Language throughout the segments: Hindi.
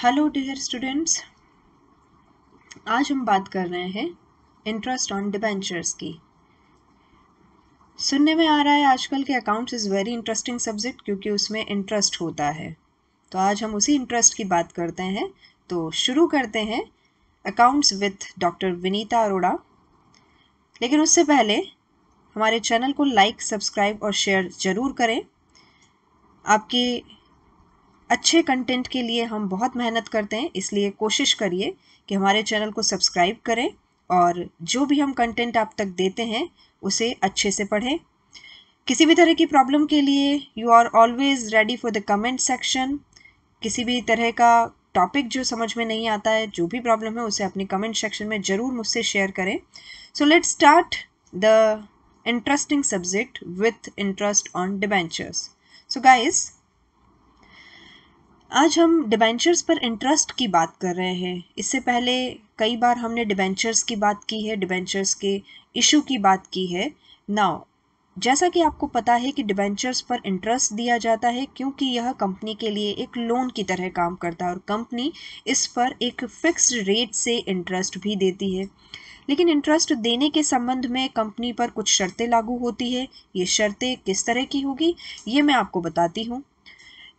हेलो डियर स्टूडेंट्स, आज हम बात कर रहे हैं इंटरेस्ट ऑन डिबेंचर्स की। सुनने में आ रहा है आजकल के accounts is very interesting subject क्योंकि उसमें इंटरेस्ट होता है। तो आज हम उसी इंटरेस्ट की बात करते हैं। तो शुरू करते हैं accounts with doctor Vinita Arora. लेकिन उससे पहले हमारे चैनल को लाइक, सब्सक्राइब और शेयर ज़रूर करें। आपके अच्छे कंटेंट के लिए हम बहुत मेहनत करते हैं, इसलिए कोशिश करिए कि हमारे चैनल को सब्सक्राइब करें और जो भी हम कंटेंट आप तक देते हैं उसे अच्छे से पढ़ें। किसी भी तरह की प्रॉब्लम के लिए you are always ready for the comment section. किसी भी तरह का टॉपिक जो समझ में नहीं आता है, जो भी प्रॉब्लम है, उसे अपने कमेंट सेक्शन में ज़रूर मुझसे शेयर करें। So let's start the interesting subject with interest on debentures. So guys, आज हम डिबेंचर्स पर इंटरेस्ट की बात कर रहे हैं। इससे पहले कई बार हमने डिबेंचर्स की बात की है, डिबेंचर्स के इशू की बात की है। नाउ, जैसा कि आपको पता है कि डिबेंचर्स पर इंटरेस्ट दिया जाता है क्योंकि यह कंपनी के लिए एक लोन की तरह काम करता है और कंपनी इस पर एक फिक्स्ड रेट से इंटरेस्ट भी देती है। लेकिन इंटरेस्ट देने के संबंध में कंपनी पर कुछ शर्तें लागू होती है। ये शर्तें किस तरह की होगी, ये मैं आपको बताती हूँ।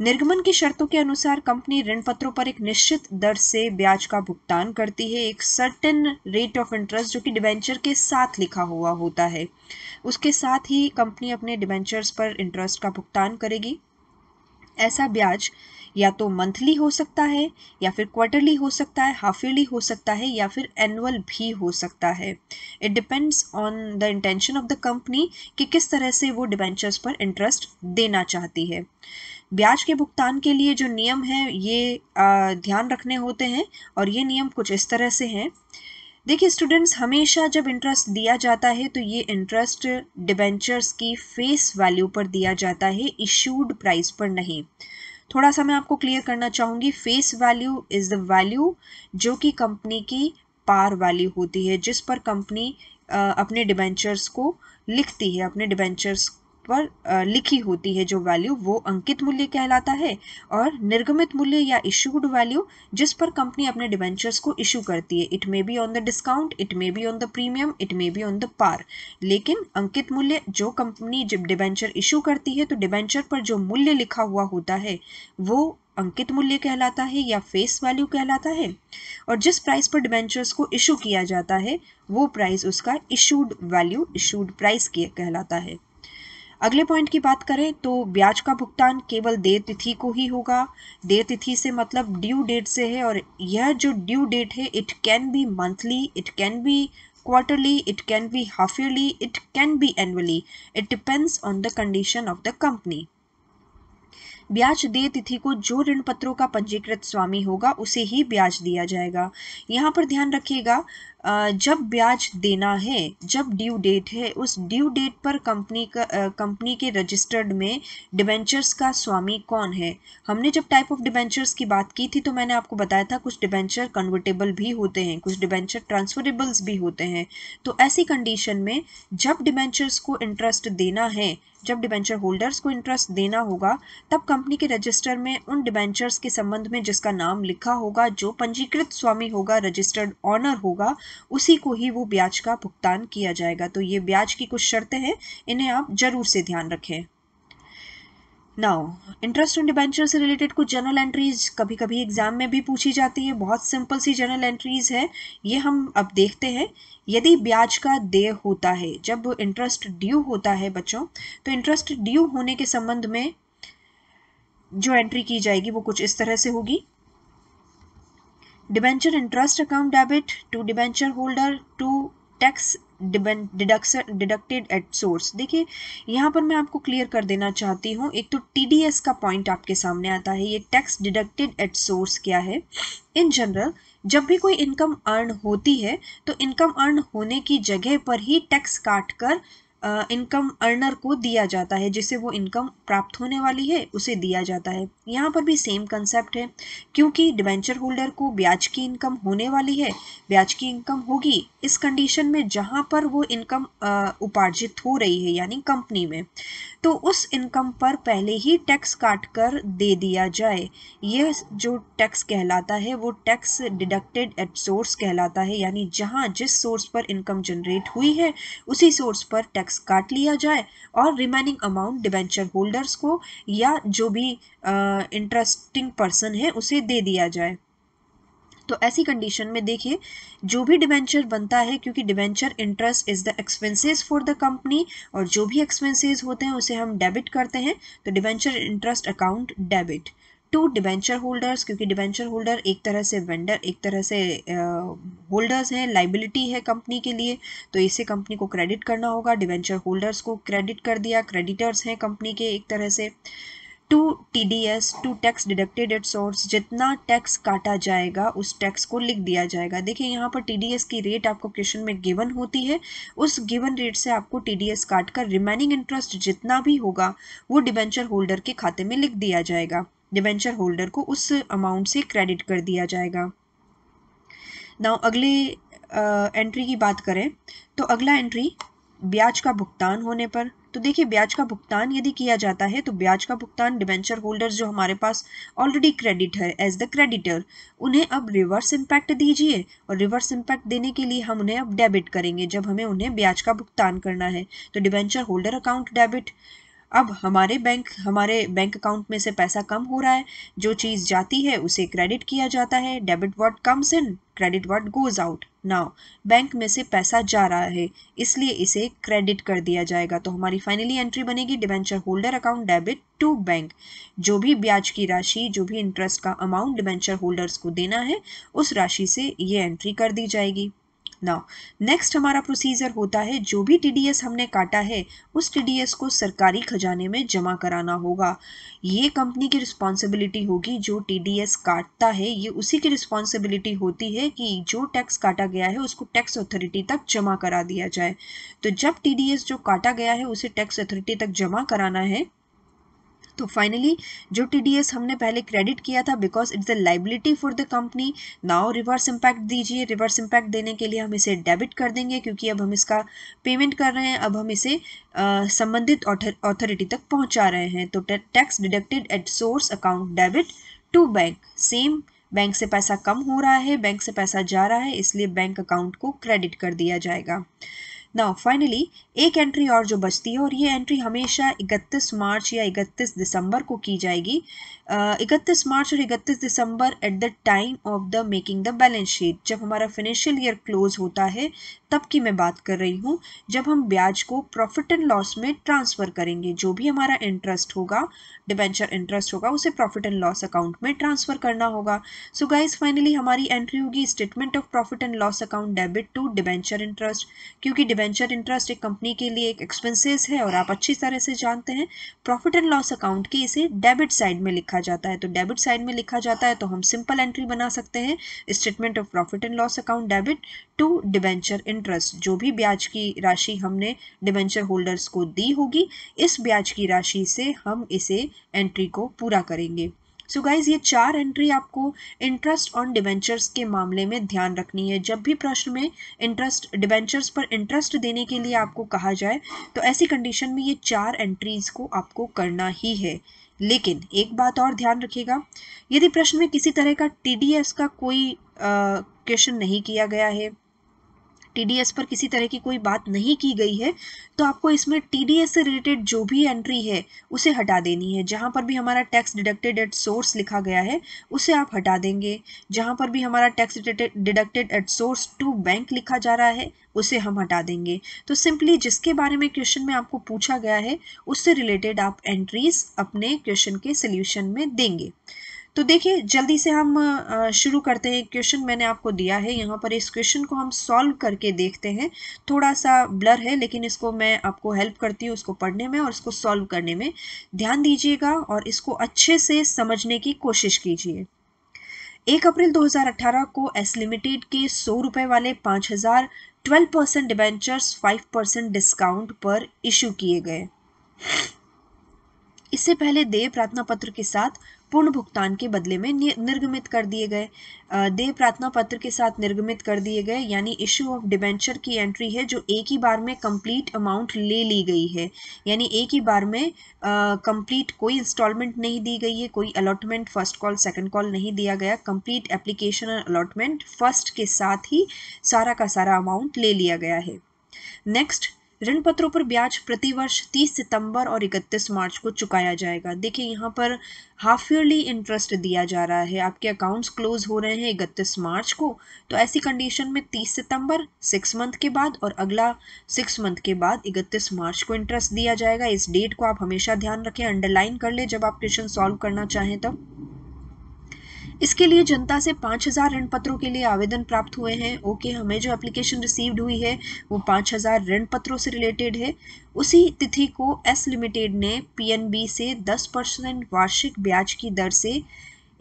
निर्गमन की शर्तों के अनुसार कंपनी ऋण पत्रों पर एक निश्चित दर से ब्याज का भुगतान करती है, एक सर्टेन रेट ऑफ इंटरेस्ट जो कि डिबेंचर के साथ लिखा हुआ होता है। उसके साथ ही कंपनी अपने डिबेंचर्स पर इंटरेस्ट का भुगतान करेगी। ऐसा ब्याज या तो मंथली हो सकता है, या फिर क्वार्टरली हो सकता है, हाफ ईयरली हो सकता है, या फिर एनुअल भी हो सकता है। It depends on the intention of the company कि किस तरह से वो डिबेंचर्स पर इंटरेस्ट देना चाहती है। ब्याज के भुगतान के लिए जो नियम हैं ये ध्यान रखने होते हैं और ये नियम कुछ इस तरह से हैं। देखिए स्टूडेंट्स, हमेशा जब इंटरेस्ट दिया जाता है तो ये इंटरेस्ट डिबेंचर्स की फेस वैल्यू पर दिया जाता है, इशूड प्राइस पर नहीं। थोड़ा सा मैं आपको क्लियर करना चाहूँगी। Face value is the value जो कि कंपनी की पार वैल्यू होती है, जिस पर कंपनी अपने डिबेंचर्स को लिखती है, अपने डिबेंचर्स पर लिखी होती है जो वैल्यू, वो अंकित मूल्य कहलाता है। और निर्गमित मूल्य या इशूड वैल्यू जिस पर कंपनी अपने डिबेंचर्स को इशू करती है, it may be on the discount, it may be on the premium, it may be on the par. लेकिन अंकित मूल्य जो कंपनी जब डिबेंचर इशू करती है तो डिबेंचर पर जो मूल्य लिखा हुआ होता है वो अंकित मूल्य कहलाता है या फेस वैल्यू कहलाता है। और जिस प्राइस पर डिबेंचर्स को इशू किया जाता है वो प्राइस उसका इशूड वैल्यू, इशूड प्राइस कहलाता है। अगले पॉइंट की बात करें तो ब्याज का भुगतान केवल देय तिथि को ही होगा। देय तिथि से मतलब ड्यू डेट से है, और यह जो ड्यू डेट है it can be monthly, it can be quarterly, it can be half yearly, it can be annually. It depends on the condition of the company. ब्याज देय तिथि को जो ऋण पत्रों का पंजीकृत स्वामी होगा उसे ही ब्याज दिया जाएगा। यहाँ पर ध्यान रखिएगा, जब ब्याज देना है, जब ड्यू डेट है, उस ड्यू डेट पर कंपनी के रजिस्टर्ड में डिबेंचर्स का स्वामी कौन है। हमने जब टाइप ऑफ डिबेंचर्स की बात की थी तो मैंने आपको बताया था कुछ डिबेंचर कन्वर्टेबल भी होते हैं, कुछ डिबेंचर ट्रांसफरेबल्स भी होते हैं। तो ऐसी कंडीशन में जब डिबेंचर्स को इंटरेस्ट देना है, जब डिबेंचर होल्डर्स को इंटरेस्ट देना होगा, तब कंपनी के रजिस्टर में उन डिबेंचर्स के संबंध में जिसका नाम लिखा होगा, जो पंजीकृत स्वामी होगा, रजिस्टर्ड ऑनर होगा, उसी को ही वो ब्याज का भुगतान किया जाएगा। तो ये ब्याज की कुछ शर्तें हैं, इन्हें आप जरूर से ध्यान रखें। नाउ, इंटरेस्ट ऑन डिबेंचर से रिलेटेड कुछ जर्नल एंट्रीज कभी कभी एग्जाम में भी पूछी जाती है। बहुत सिंपल सी जर्नल एंट्रीज है, ये हम अब देखते हैं। यदि ब्याज का देय होता है, जब इंटरेस्ट ड्यू होता है बच्चों, तो इंटरेस्ट ड्यू होने के संबंध में जो एंट्री की जाएगी वो कुछ इस तरह से होगी। Debenture interest account debit to debenture holder to tax deducted at source. देखिए यहाँ पर मैं आपको क्लियर कर देना चाहती हूँ, एक तो टीडीएस का पॉइंट आपके सामने आता है। ये टैक्स डिडक्टेड एट सोर्स क्या है? इन जनरल जब भी कोई इनकम अर्न होती है तो इनकम अर्न होने की जगह पर ही टैक्स काट कर इनकम अर्नर को दिया जाता है, जिसे वो इनकम प्राप्त होने वाली है उसे दिया जाता है। यहाँ पर भी सेम कंसेप्ट है, क्योंकि डिबेंचर होल्डर को ब्याज की इनकम होने वाली है, ब्याज की इनकम होगी इस कंडीशन में जहाँ पर वो इनकम उपार्जित हो रही है यानी कंपनी में, तो उस इनकम पर पहले ही टैक्स काट कर दे दिया जाए। ये जो टैक्स कहलाता है वो टैक्स डिडक्टेड एट सोर्स कहलाता है, यानी जहाँ जिस सोर्स पर इनकम जनरेट हुई है उसी सोर्स पर टैक्स काट लिया जाए और रिमेनिंग अमाउंट डिबेंचर होल्डर्स को या जो भी इंटरेस्टिंग पर्सन है उसे दे दिया जाए। तो ऐसी कंडीशन में देखिए जो भी डिबेंचर बनता है, क्योंकि debenture interest is the expenses for the company और जो भी एक्सपेंसेस होते हैं उसे हम डेबिट करते हैं, तो debenture interest account debit to debenture holders, क्योंकि डिबेंचर होल्डर एक तरह से वेंडर एक तरह से होल्डर्स हैं, लाइबिलिटी है कंपनी के लिए, तो इसे कंपनी को क्रेडिट करना होगा। डिबेंचर होल्डर्स को क्रेडिट कर दिया, क्रेडिटर्स हैं कंपनी के एक तरह से। To TDS to tax deducted at source, जितना टैक्स काटा जाएगा उस टैक्स को लिख दिया जाएगा। देखिए यहाँ पर TDS की रेट आपको क्वेश्चन में गिवन होती है, उस गिवन रेट से आपको TDS काट कर रिमेनिंग इंटरेस्ट जितना भी होगा वो डिबेंचर होल्डर के खाते में लिख दिया जाएगा, डिबेंचर होल्डर को उस अमाउंट से क्रेडिट कर दिया जाएगा। नाउ अगले एंट्री की बात करें तो अगला एंट्री ब्याज का भुगतान होने पर। तो देखिए ब्याज का भुगतान यदि किया जाता है तो ब्याज का भुगतान डिबेंचर होल्डर्स जो हमारे पास ऑलरेडी क्रेडिट है एज द क्रेडिटर, उन्हें अब रिवर्स इम्पैक्ट दीजिए, और रिवर्स इम्पैक्ट देने के लिए हम उन्हें अब डेबिट करेंगे जब हमें उन्हें ब्याज का भुगतान करना है। तो डिबेंचर होल्डर अकाउंट डेबिट, अब हमारे बैंक अकाउंट में से पैसा कम हो रहा है, जो चीज़ जाती है उसे क्रेडिट किया जाता है, debit what comes in credit what goes out. Now bank में से पैसा जा रहा है इसलिए इसे क्रेडिट कर दिया जाएगा, तो हमारी फाइनली एंट्री बनेगी debenture holder account debit to bank. जो भी ब्याज की राशि, जो भी इंटरेस्ट का अमाउंट डिबेंचर होल्डर्स को देना है उस राशि से ये एंट्री कर दी जाएगी। नाउ नेक्स्ट हमारा प्रोसीजर होता है जो भी TDS हमने काटा है उस TDS को सरकारी खजाने में जमा कराना होगा। ये कंपनी की रिस्पॉन्सिबिलिटी होगी, जो TDS काटता है ये उसी की रिस्पॉन्सिबिलिटी होती है कि जो टैक्स काटा गया है उसको टैक्स अथॉरिटी तक जमा करा दिया जाए। तो जब TDS जो काटा गया है उसे टैक्स अथॉरिटी तक जमा कराना है, तो फाइनली जो TDS हमने पहले क्रेडिट किया था because it's the liability for the company, now reverse impact दीजिए। रिवर्स इम्पैक्ट देने के लिए हम इसे डेबिट कर देंगे, क्योंकि अब हम इसका पेमेंट कर रहे हैं, अब हम इसे संबंधित अथॉरिटी तक पहुंचा रहे हैं। तो tax deducted at source account debit to bank, same bank से पैसा कम हो रहा है, बैंक से पैसा जा रहा है, इसलिए बैंक अकाउंट को क्रेडिट कर दिया जाएगा। नाउ फाइनली एक एंट्री और जो बचती है, और ये एंट्री हमेशा 31 मार्च या 31 दिसंबर को की जाएगी। 31 मार्च और 31 दिसंबर at the time of the making the balance sheet, जब हमारा फाइनेंशियल ईयर क्लोज होता है तब की मैं बात कर रही हूँ, जब हम ब्याज को प्रॉफिट एंड लॉस में ट्रांसफर करेंगे। जो भी हमारा इंटरेस्ट होगा, डिबेंचर इंटरेस्ट होगा, उसे प्रॉफिट एंड लॉस अकाउंट में ट्रांसफर करना होगा। सो गाइज फाइनली हमारी एंट्री होगी statement of profit and loss account debit to debenture interest, क्योंकि डिबेंचर इंटरेस्ट एक कंपनी के लिए एक एक्सपेंसेस है और आप अच्छी तरह से जानते हैं प्रॉफिट एंड लॉस अकाउंट के इसे डेबिट साइड में लिखा जाता है। तो डेबिट साइड में लिखा जाता है तो हम सिंपल एंट्री बना सकते हैं statement of profit and loss account debit to debenture interest. जो भी ब्याज की राशि हमने डिबेंचर होल्डर्स को दी होगी, इस ब्याज की राशि से हम इसे एंट्री को पूरा करेंगे। सो गाइज ये 4 एंट्री आपको इंटरेस्ट ऑन डिबेंचर्स के मामले में ध्यान रखनी है। जब भी प्रश्न में इंटरेस्ट डिबेंचर्स पर इंटरेस्ट देने के लिए आपको कहा जाए तो ऐसी कंडीशन में ये 4 एंट्रीज को आपको करना ही है। लेकिन एक बात और ध्यान रखिएगा, यदि प्रश्न में किसी तरह का TDS का कोई क्वेश्चन नहीं किया गया है, TDS पर किसी तरह की कोई बात नहीं की गई है, तो आपको इसमें TDS से रिलेटेड जो भी एंट्री है उसे हटा देनी है। जहाँ पर भी हमारा टैक्स डिडक्टेड एट सोर्स लिखा गया है उसे आप हटा देंगे। जहाँ पर भी हमारा tax deducted at source to bank लिखा जा रहा है उसे हम हटा देंगे। तो सिंपली जिसके बारे में क्वेश्चन में आपको पूछा गया है उससे रिलेटेड आप एंट्रीज अपने क्वेश्चन के सोल्यूशन में देंगे। तो देखिए जल्दी से हम शुरू करते हैं। क्वेश्चन मैंने आपको दिया है, यहाँ पर इस क्वेश्चन को हम सॉल्व करके देखते हैं। थोड़ा सा ब्लर है लेकिन इसको मैं आपको हेल्प करती हूँ उसको पढ़ने में और इसको सॉल्व करने में। ध्यान दीजिएगा और इसको अच्छे से समझने की कोशिश कीजिए। 1 अप्रैल 2018 को एस लिमिटेड के 100 रुपए वाले 5,000 12% डिबेंचर्स 5% डिस्काउंट पर इशू किए गए। इससे पहले देय प्रार्थना पत्र के साथ पूर्ण भुगतान के बदले में निर्गमित कर दिए गए। देय प्रार्थना पत्र के साथ निर्गमित कर दिए गए यानी इश्यू ऑफ डिबेंचर की एंट्री है जो एक ही बार में कंप्लीट अमाउंट ले ली गई है, यानी एक ही बार में कंप्लीट कोई इंस्टॉलमेंट नहीं दी गई है, कोई allotment first call second call नहीं दिया गया। कंप्लीट एप्लीकेशन और अलॉटमेंट फर्स्ट के साथ ही सारा का सारा अमाउंट ले लिया गया है। नेक्स्ट, ऋण पत्रों पर ब्याज प्रतिवर्ष 30 सितंबर और 31 मार्च को चुकाया जाएगा। देखिए यहाँ पर हाफ ईयरली इंटरेस्ट दिया जा रहा है। आपके अकाउंट्स क्लोज हो रहे हैं 31 मार्च को, तो ऐसी कंडीशन में 30 सितंबर 6 मंथ के बाद और अगला 6 मंथ के बाद 31 मार्च को इंटरेस्ट दिया जाएगा। इस डेट को आप हमेशा ध्यान रखें, अंडरलाइन कर ले जब आप क्वेश्चन सॉल्व करना चाहें तब। इसके लिए जनता से 5,000 ऋण पत्रों के लिए आवेदन प्राप्त हुए हैं। ओके, हमें जो एप्लीकेशन रिसीव्ड हुई है वो 5,000 ऋण पत्रों से रिलेटेड है। उसी तिथि को एस लिमिटेड ने पीएनबी से 10% वार्षिक ब्याज की दर से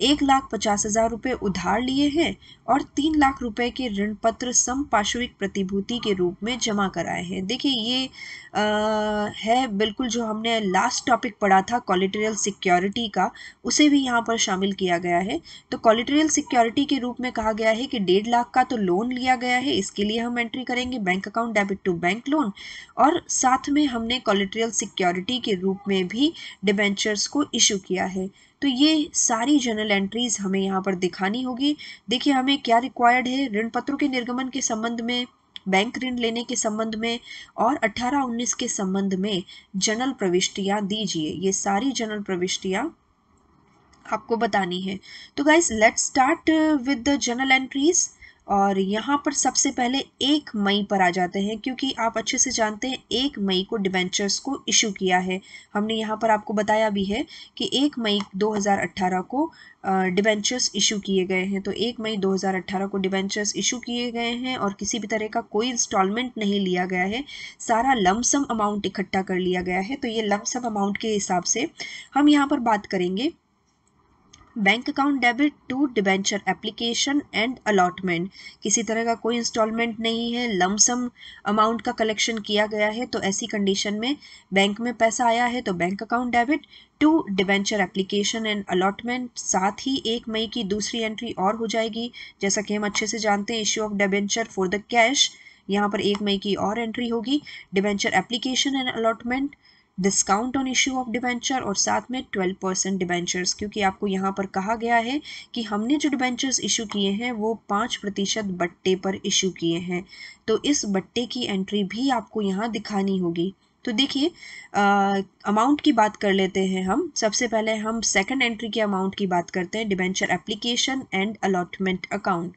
1,50,000 रुपये उधार लिए हैं और 3 लाख रुपए के ऋण पत्र समपार्श्विक प्रतिभूति के रूप में जमा कराए हैं। देखिए ये है बिल्कुल जो हमने लास्ट टॉपिक पढ़ा था कोलेटरल सिक्योरिटी का, उसे भी यहाँ पर शामिल किया गया है। तो कोलेटरल सिक्योरिटी के रूप में कहा गया है कि 1.5 लाख का तो लोन लिया गया है, इसके लिए हम एंट्री करेंगे bank account debit to bank loan, और साथ में हमने कोलेटरल सिक्योरिटी के रूप में भी डिबेंचर्स को इशू किया है। तो ये सारी जर्नल एंट्रीज हमें यहाँ पर दिखानी होगी। देखिए हमें क्या रिक्वायर्ड है, ऋण पत्रों के निर्गमन के संबंध में, बैंक ऋण लेने के संबंध में और 18-19 के संबंध में जर्नल प्रविष्टियां दीजिए। ये सारी जर्नल प्रविष्टियां आपको बतानी है। तो guys let's start with the journal entries. और यहाँ पर सबसे पहले 1 मई पर आ जाते हैं, क्योंकि आप अच्छे से जानते हैं 1 मई को डिबेंचर्स को इशू किया है। हमने यहाँ पर आपको बताया भी है कि 1 मई 2018 को डिबेंचर्स इशू किए गए हैं। तो 1 मई 2018 को डिबेंचर्स इशू किए गए हैं और किसी भी तरह का कोई इंस्टॉलमेंट नहीं लिया गया है, सारा लमसम अमाउंट इकट्ठा कर लिया गया है। तो ये लमसम अमाउंट के हिसाब से हम यहाँ पर बात करेंगे bank account debit to debenture application and allotment. किसी तरह का कोई इंस्टॉलमेंट नहीं है, लमसम अमाउंट का कलेक्शन किया गया है। तो ऐसी कंडीशन में बैंक में पैसा आया है तो bank account debit to debenture application and allotment. साथ ही 1 मई की दूसरी एंट्री और हो जाएगी, जैसा कि हम अच्छे से जानते हैं issue of debenture for the cash. यहाँ पर 1 मई की और एंट्री होगी, debenture application and allotment, discount on issue of debenture और साथ में 12% डिबेंचर्स, क्योंकि आपको यहाँ पर कहा गया है कि हमने जो डिबेंचर्स इशू किए हैं वो 5% बट्टे पर इशू किए हैं। तो इस बट्टे की एंट्री भी आपको यहाँ दिखानी होगी। तो देखिए अमाउंट की बात कर लेते हैं हम। सबसे पहले हम सेकंड एंट्री के अमाउंट की बात करते हैं, debenture application and allotment account.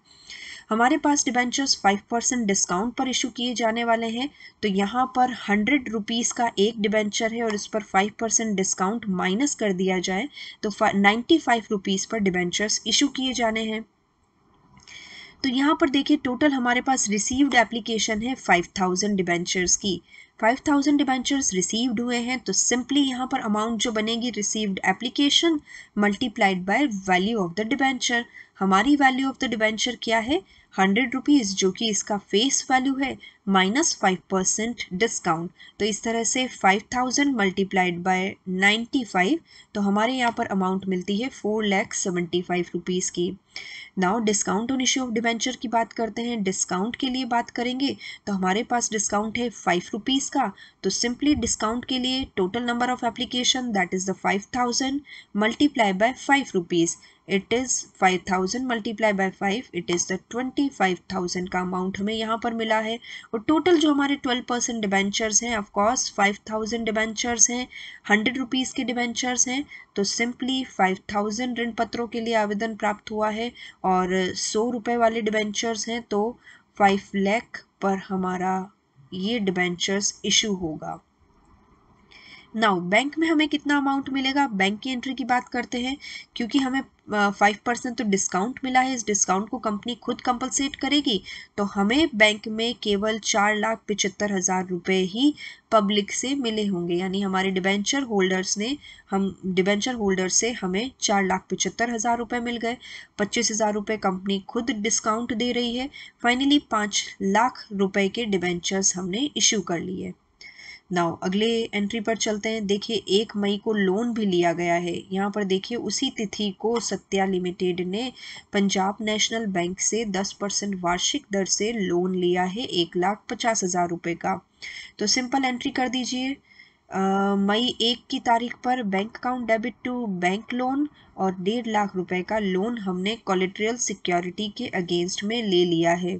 हमारे पास डिबेंचर्स 5% डिस्काउंट पर इशू किए जाने वाले हैं। तो यहाँ पर 100 रुपीज़ का एक डिबेंचर है और इस पर 5% डिस्काउंट माइनस कर दिया जाए तो 95 रुपीज़ पर डिबेंचर्स इशू किए जाने हैं। तो यहाँ पर देखिए टोटल हमारे पास रिसीव्ड एप्लीकेशन है 5000 डिबेंचर्स की। 5000 डिबेंचर्स रिसीव्ड हुए हैं तो सिंपली यहाँ पर अमाउंट जो बनेगी received application multiplied by value of the debenture. हमारी वैल्यू ऑफ द डिबेंचर क्या है, 100 रुपीज़, जो कि इसका फेस वैल्यू है, माइनस 5% डिस्काउंट। तो इस तरह से 5000 मल्टीप्लाइड बाय 95, तो हमारे यहाँ पर अमाउंट मिलती है 4,75,000 रुपीज़ की। Now discount on issue of debenture की बात करते हैं। डिस्काउंट के लिए बात करेंगे तो हमारे पास डिस्काउंट है 5 रुपीज़ का। तो सिंपली डिस्काउंट के लिए total number of application that is the 5000 multiply by 5 rupees, it is 5000 multiply by 5, it is the 25,000 का अमाउंट हमें यहाँ पर मिला है। और टोटल जो हमारे 12% डिबेंचर्स हैं, ऑफकोर्स 5000 डिबेंचर्स हैं, 100 रुपीज़ के डिबेंचर्स हैं, तो सिंपली 5000 ऋण पत्रों के लिए आवेदन प्राप्त हुआ है और 100 रुपये वाले डिबेंचर्स हैं तो 5 लाख पर हमारा ये डिबेंचर्स इशू होगा। नाउ बैंक में हमें कितना अमाउंट मिलेगा, बैंक की एंट्री की बात करते हैं। क्योंकि हमें 5% तो डिस्काउंट मिला है, इस डिस्काउंट को कंपनी खुद कंपलसेट करेगी, तो हमें बैंक में केवल 4,75,000 रुपये ही पब्लिक से मिले होंगे। यानी हमारे डिबेंचर होल्डर्स ने डिबेंचर होल्डर से हमें 4,75,000 रुपये मिल गए। 25,000 रुपये कंपनी खुद डिस्काउंट दे रही है। फाइनली 5 लाख रुपए के डिबेंचर्स हमने इशू कर लिए। नाउ अगले एंट्री पर चलते हैं। देखिए 1 मई को लोन भी लिया गया है। यहाँ पर देखिए उसी तिथि को सत्या लिमिटेड ने पंजाब नेशनल बैंक से 10% वार्षिक दर से लोन लिया है 1,50,000 रुपये का। तो सिंपल एंट्री कर दीजिए। मई 1 की तारीख पर bank account debit to bank loan और 1.5 लाख रुपए का लोन हमने कोलेटरल सिक्योरिटी के अगेंस्ट में ले लिया है।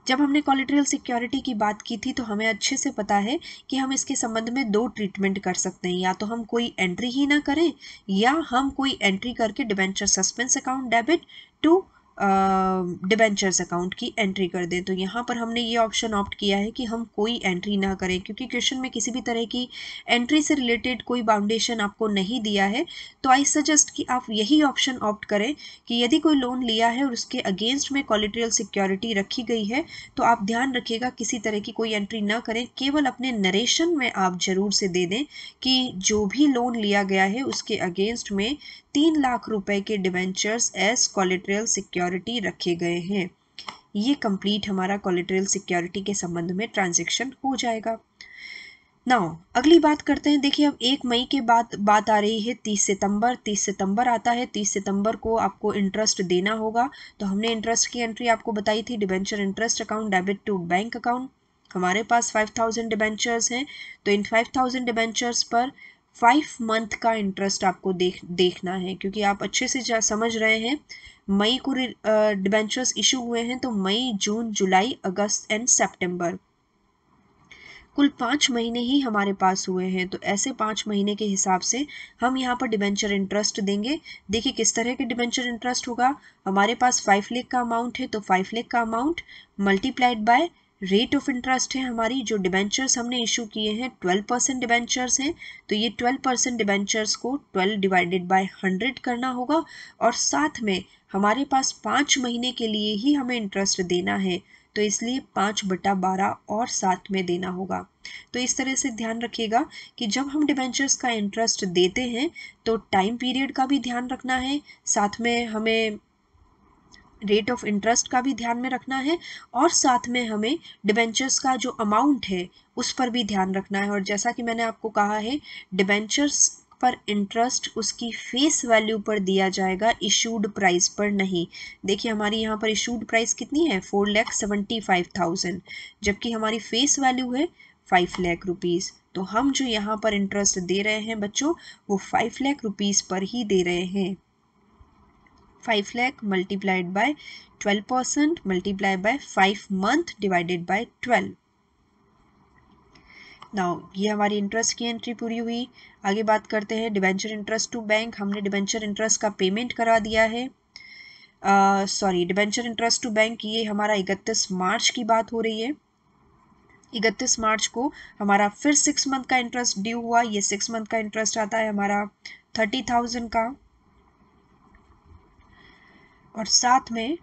जब हमने कोलेटरल सिक्योरिटी की बात की थी तो हमें अच्छे से पता है कि हम इसके संबंध में 2 ट्रीटमेंट कर सकते हैं। या तो हम कोई एंट्री ही ना करें, या हम कोई एंट्री करके debenture suspense account debit to debentures account की एंट्री कर दें। तो यहाँ पर हमने ये ऑप्शन ऑप्ट किया है कि हम कोई एंट्री ना करें, क्योंकि क्वेश्चन में किसी भी तरह की एंट्री से रिलेटेड कोई बाउंडेशन आपको नहीं दिया है। तो आई सजेस्ट कि आप यही ऑप्शन ऑप्ट करें कि यदि कोई लोन लिया है और उसके अगेंस्ट में कोलेटरल सिक्योरिटी रखी गई है, तो आप ध्यान रखिएगा किसी तरह की कोई एंट्री ना करें। केवल अपने नरेशन में आप जरूर से दे दें कि जो भी लोन लिया गया है उसके अगेंस्ट में 3 लाख रुपए के डिबेंचर्स एज कोलेटरल सिक्योरिटी रखे गए हैं। ये कंप्लीट हमारा कोलेटरल सिक्योरिटी के संबंध में ट्रांजैक्शन हो जाएगा। नाउ अगली बात करते हैं। देखिए अब 1 मई के बाद बात आ रही है 30 सितंबर। 30 सितंबर आता है, 30 सितंबर को आपको इंटरेस्ट देना होगा। तो हमने इंटरेस्ट की एंट्री आपको बताई थी, debenture interest account debit to bank account. हमारे पास 5,000 डिबेंचर्स हैं, तो इन 5,000 डिबेंचर्स पर 5 मंथ का इंटरेस्ट आपको देखना है। क्योंकि आप अच्छे से समझ रहे हैं, मई को डिबेंचर्स इशू हुए हैं, तो मई, जून, जुलाई, अगस्त एंड सेप्टेम्बर, कुल 5 महीने ही हमारे पास हुए हैं। तो ऐसे 5 महीने के हिसाब से हम यहाँ पर डिबेंचर इंटरेस्ट देंगे। देखिए किस तरह के डिबेंचर इंटरेस्ट होगा। हमारे पास 5 लाख का अमाउंट है, तो 5 लाख का amount multiplied by rate of interest है हमारी। जो डिबेंचर्स हमने इशू किए हैं 12% डिबेंचर्स हैं, तो ये 12% डिबेंचर्स को 12 डिवाइडेड बाय 100 करना होगा। और साथ में हमारे पास 5 महीने के लिए ही हमें इंटरेस्ट देना है, तो इसलिए 5/12 और साथ में देना होगा। तो इस तरह से ध्यान रखिएगा कि जब हम डिबेंचर्स का इंटरेस्ट देते हैं तो टाइम पीरियड का भी ध्यान रखना है, साथ में हमें रेट ऑफ इंटरेस्ट का भी ध्यान में रखना है, और साथ में हमें डिबेंचर्स का जो अमाउंट है उस पर भी ध्यान रखना है। और जैसा कि मैंने आपको कहा है, डिबेंचर्स पर इंटरेस्ट उसकी फेस वैल्यू पर दिया जाएगा, इशूड प्राइस पर नहीं। देखिए हमारी यहाँ पर इशूड प्राइस कितनी है, 4,75,000, जबकि हमारी फेस वैल्यू है 5 लाख रुपीज़। तो हम जो यहाँ पर इंटरेस्ट दे रहे हैं बच्चों, वो 5 लाख रुपीज़ पर ही दे रहे हैं। 5 lakh multiplied by 12% multiplied by 5 month divided by 12। Now ये हमारी इंटरेस्ट की एंट्री पूरी हुई। आगे बात करते हैं डिबेंचर इंटरेस्ट टू बैंक। हमने डिबेंचर इंटरेस्ट का पेमेंट करा दिया है। डिबेंचर इंटरेस्ट टू बैंक, ये हमारा 31 मार्च की बात हो रही है। 31 मार्च को हमारा फिर 6 मंथ का इंटरेस्ट ड्यू हुआ। ये 6 मंथ का इंटरेस्ट आता है हमारा 30,000 का, और साथ में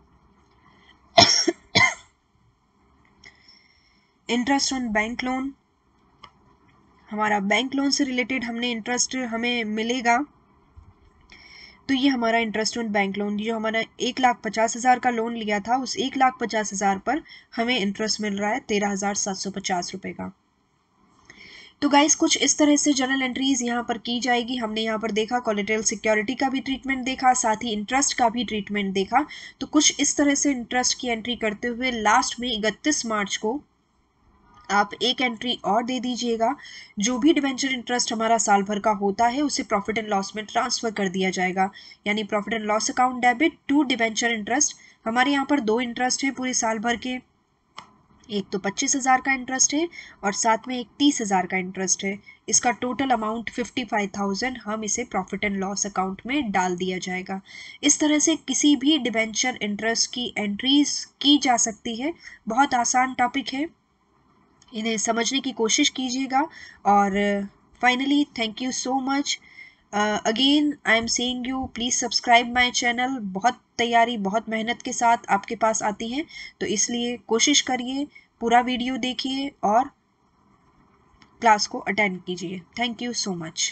इंटरेस्ट ऑन बैंक लोन, हमारा बैंक लोन से रिलेटेड हमने इंटरेस्ट हमें मिलेगा। तो ये हमारा इंटरेस्ट ऑन बैंक लोन, जो हमारा 1,50,000 का लोन लिया था, उस 1,50,000 पर हमें इंटरेस्ट मिल रहा है 13,750 रुपये का। तो गाइस कुछ इस तरह से जर्नल एंट्रीज यहाँ पर की जाएगी। हमने यहाँ पर देखा कोलेटरल सिक्योरिटी का भी ट्रीटमेंट देखा, साथ ही इंटरेस्ट का भी ट्रीटमेंट देखा। तो कुछ इस तरह से इंटरेस्ट की एंट्री करते हुए लास्ट में 31 मार्च को आप एक एंट्री और दे दीजिएगा। जो भी डिबेंचर इंटरेस्ट हमारा साल भर का होता है उसे प्रॉफिट एंड लॉस में ट्रांसफर कर दिया जाएगा। यानी profit and loss account debit to debenture interest. हमारे यहाँ पर 2 इंटरेस्ट है पूरे साल भर के, एक तो 25,000 का इंटरेस्ट है और साथ में एक 30,000 का इंटरेस्ट है। इसका टोटल अमाउंट 55,000 हम इसे प्रॉफिट एंड लॉस अकाउंट में डाल दिया जाएगा। इस तरह से किसी भी डिबेंचर इंटरेस्ट की एंट्रीज की जा सकती है। बहुत आसान टॉपिक है, इन्हें समझने की कोशिश कीजिएगा। और finally thank you so much again I am saying you please subscribe my channel. बहुत तैयारी बहुत मेहनत के साथ आपके पास आती हैं, तो इसलिए कोशिश करिए, पूरा वीडियो देखिए और क्लास को अटेंड कीजिए। Thank you so much.